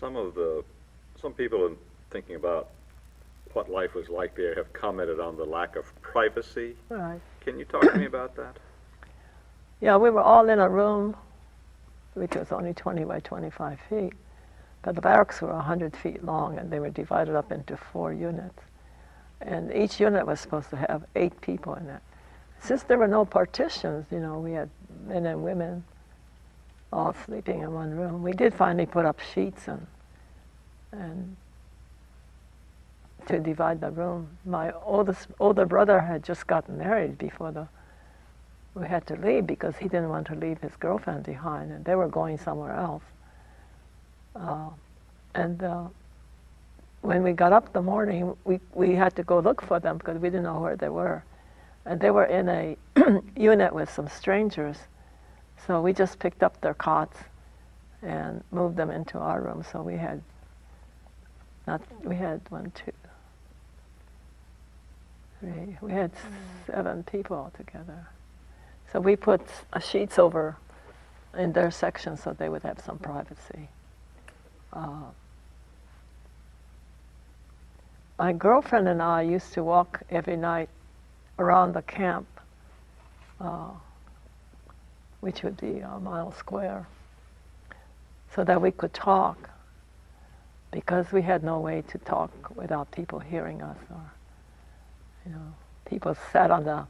Some people in thinking about what life was like there have commented on the lack of privacy. Right. Can you talk to me about that? Yeah, we were all in a room, which was only 20 by 25 feet. But the barracks were 100 feet long, and they were divided up into 4 units. And each unit was supposed to have 8 people in it. Since there were no partitions, you know, we had men and women all sleeping in one room. We did finally put up sheets and to divide the room. My older brother had just gotten married before we had to leave because he didn't want to leave his girlfriend behind, and they were going somewhere else. When we got up in the morning, we had to go look for them because we didn't know where they were. And they were in a unit with some strangers. So we just picked up their cots and moved them into our room. So we had 7 people altogether. So we put sheets over in their section so they would have some privacy. My girlfriend and I used to walk every night around the camp, which would be a mile square, so that we could talk, because we had no way to talk without people hearing us. Or, you know, people sat on the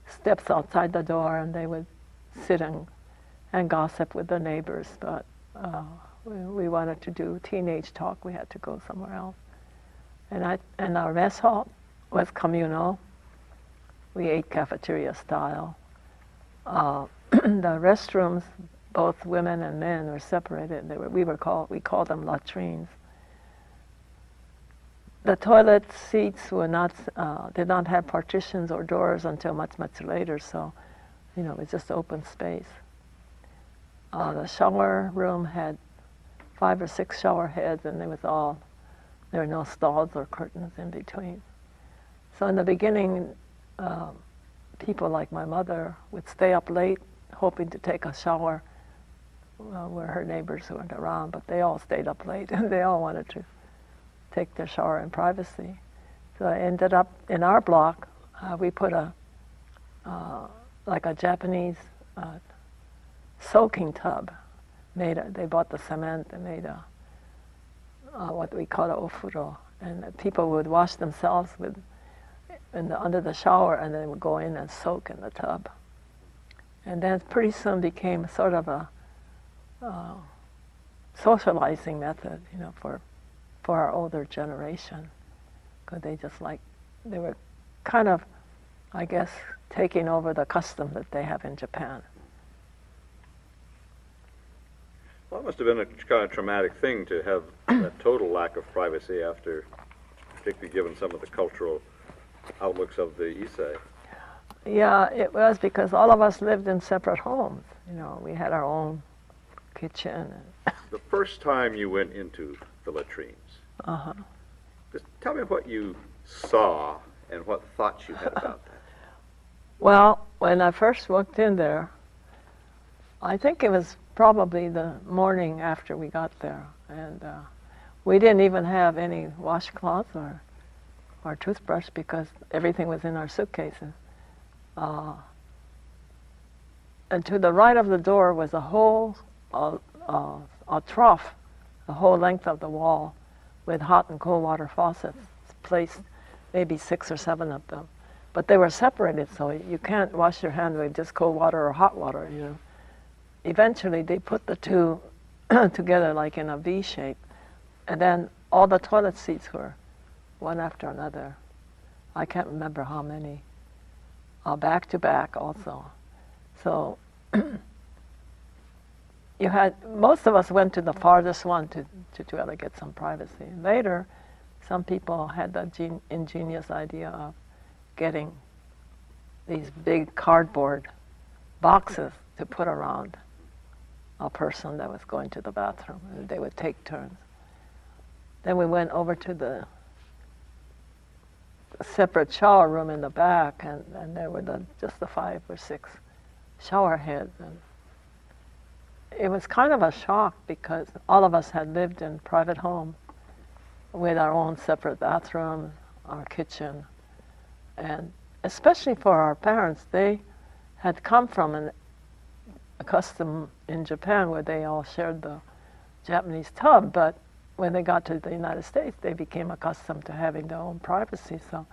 steps outside the door and they would sit and gossip with the neighbors, but we wanted to do teenage talk, we had to go somewhere else. And our mess hall was communal. We ate cafeteria style. The restrooms, both women and men, were separated. We called them latrines. The toilet seats were did not have partitions or doors until much, much later, so, you know, it was just open space. The shower room had 5 or 6 shower heads, and there were no stalls or curtains in between. So in the beginning, people like my mother would stay up late hoping to take a shower where her neighbors weren't around, but they all stayed up late and they all wanted to take their shower in privacy. So I ended up in our block, we put like a Japanese soaking tub. They bought the cement and made what we call a ofuro, and people would wash themselves under the shower, and then would go in and soak in the tub. And then pretty soon became sort of a socializing method, you know, for our older generation, because they were kind of, I guess, taking over the custom that they have in Japan. Well, it must have been a kind of traumatic thing to have that total lack of privacy after, particularly given some of the cultural outlooks of the Issei. Yeah, it was, because all of us lived in separate homes. You know, we had our own kitchen. The first time you went into the latrines, just tell me what you saw and what thoughts you had about that. Well, when I first walked in there, I think it was probably the morning after we got there, and we didn't even have any washcloths or toothbrush because everything was in our suitcases. And to the right of the door was a whole a trough, the whole length of the wall, with hot and cold water faucets placed, maybe 6 or 7 of them. But they were separated, so you can't wash your hand with just cold water or hot water, you know. Eventually, they put the two together like in a V shape, and then all the toilet seats were one after another. I can't remember how many. Back to back also. So most of us went to the farthest one to try to get some privacy. Later, some people had the ingenious idea of getting these big cardboard boxes to put around a person that was going to the bathroom, and they would take turns. Then we went over to the separate shower room in the back, and there were just the 5 or 6 shower heads, it was kind of a shock because all of us had lived in private home with our own separate bathroom, our kitchen, and especially for our parents, they had come from a custom in Japan where they all shared the Japanese tub, but when they got to the United States, they became accustomed to having their own privacy, so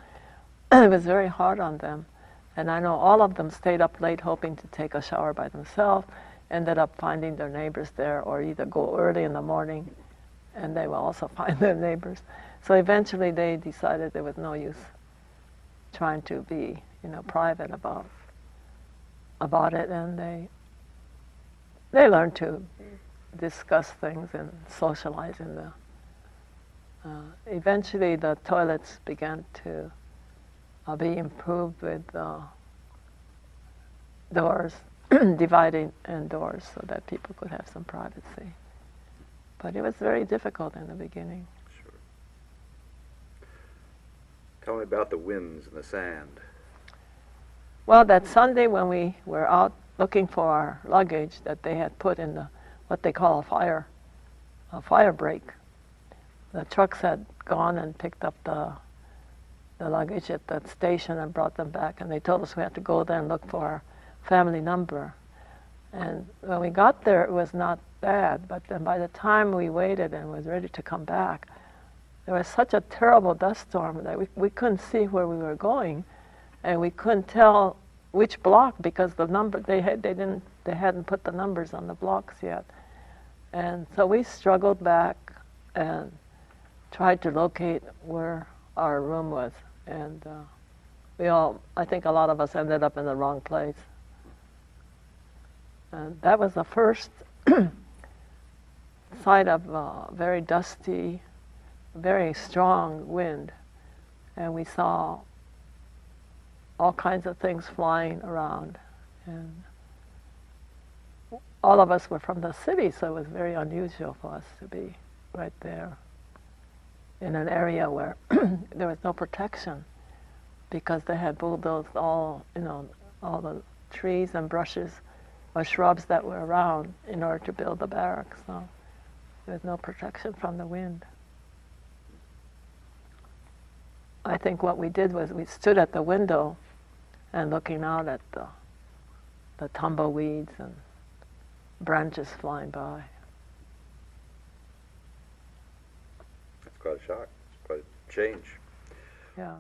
it was very hard on them. And I know all of them stayed up late hoping to take a shower by themselves, ended up finding their neighbors there, or either go early in the morning and they will also find their neighbors. So eventually they decided there was no use trying to be, private about it, and they learned to discuss things and socialize in the. Eventually the toilets began to be improved with doors, dividing and doors so that people could have some privacy. But it was very difficult in the beginning. Sure. Tell me about the winds and the sand. Well, that Sunday when we were out looking for our luggage that they had put in what they call a fire break, the trucks had gone and picked up the luggage at that station and brought them back, and they told us we had to go there and look for our family number. And when we got there, it was not bad, but then by the time we waited and was ready to come back, there was such a terrible dust storm that we couldn't see where we were going, and we couldn't tell which block because the number they hadn't put the numbers on the blocks yet. And so we struggled back and tried to locate where our room was, and I think a lot of us ended up in the wrong place. And that was the first sight of very dusty, very strong wind, and we saw all kinds of things flying around, and all of us were from the city, so it was very unusual for us to be right there in an area where there was no protection because they had bulldozed all the trees and brushes or shrubs that were around in order to build the barracks, so there was no protection from the wind. I think what we did was we stood at the window and looking out at the tumbleweeds and branches flying by. That's quite a shock. It's quite a change. Yeah.